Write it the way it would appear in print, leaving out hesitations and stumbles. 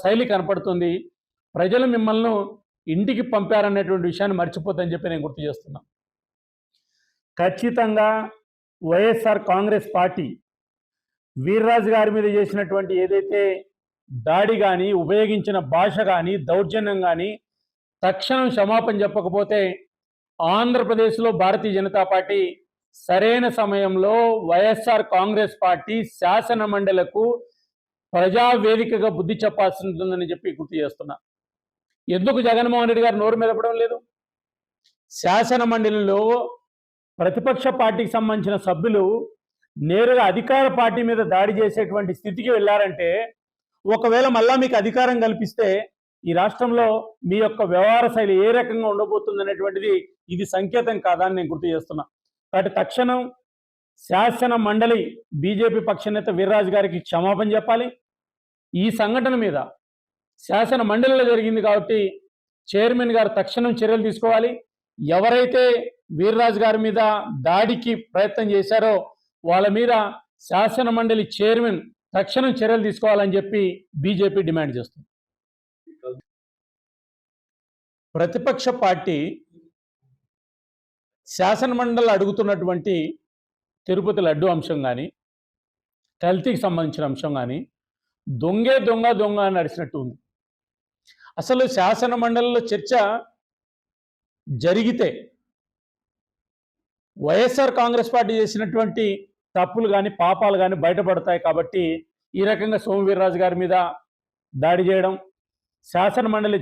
శైలి కనపడుతుంది. ప్రజలు మిమ్మల్ని ఇంటికి పంపారనేటువంటి విషయాన్ని మర్చిపోద్దని చెప్పి నేను గుర్తు చేస్తున్నా. ఖచ్చితంగా వైఎస్ఆర్ కాంగ్రెస్ పార్టీ వీర్రాజు గారి మీద చేసినటువంటి ఏదైతే దాడి కానీ, ఉపయోగించిన భాష కానీ, దౌర్జన్యం కానీ తక్షణం క్షమాపణ చెప్పకపోతే ఆంధ్రప్రదేశ్లో భారతీయ జనతా పార్టీ సరైన సమయంలో వైఎస్ఆర్ కాంగ్రెస్ పార్టీ శాసన మండలకు ప్రజావేదికగా బుద్ధి చెప్పాల్సి ఉంటుందని చెప్పి గుర్తు చేస్తున్నా. ఎందుకు జగన్మోహన్ రెడ్డి గారు నోరు మెదపడం లేదు? శాసన మండలిలో ప్రతిపక్ష పార్టీకి సంబంధించిన సభ్యులు నేరుగా అధికార పార్టీ మీద దాడి చేసేటువంటి స్థితికి వెళ్ళారంటే, ఒకవేళ మళ్ళా మీకు అధికారం కల్పిస్తే ఈ రాష్ట్రంలో మీ యొక్క వ్యవహార శైలి ఏ రకంగా ఉండబోతుంది అనేటువంటిది ఇది సంకేతం కాదా అని నేను గుర్తు చేస్తున్నా. కాబట్టి తక్షణం శాసన మండలి బీజేపీ పక్షనేత వీర్రాజు గారికి క్షమాపణ చెప్పాలి. ఈ సంఘటన మీద శాసన మండలిలో జరిగింది కాబట్టి చైర్మన్ గారు తక్షణం చర్యలు తీసుకోవాలి. ఎవరైతే వీర్రాజు గారి మీద దాడికి ప్రయత్నం చేశారో వాళ్ళ మీద శాసన మండలి చైర్మన్ తక్షణం చర్యలు తీసుకోవాలని చెప్పి బీజేపీ డిమాండ్ చేస్తుంది. ప్రతిపక్ష పార్టీ శాసన మండలి అడుగుతున్నటువంటి తిరుపతి లడ్డు అంశం కానీ, కల్తీకి సంబంధించిన అంశం కానీ దొంగే దొంగ దొంగ అని నడిచినట్టు ఉంది. అసలు శాసన మండలిలో చర్చ జరిగితే వైఎస్ఆర్ కాంగ్రెస్ పార్టీ చేసినటువంటి తప్పులు కానీ, పాపాలు కానీ బయటపడతాయి. కాబట్టి ఈ రకంగా సోము వీర్రాజు గారి మీద దాడి చేయడం, శాసన మండలి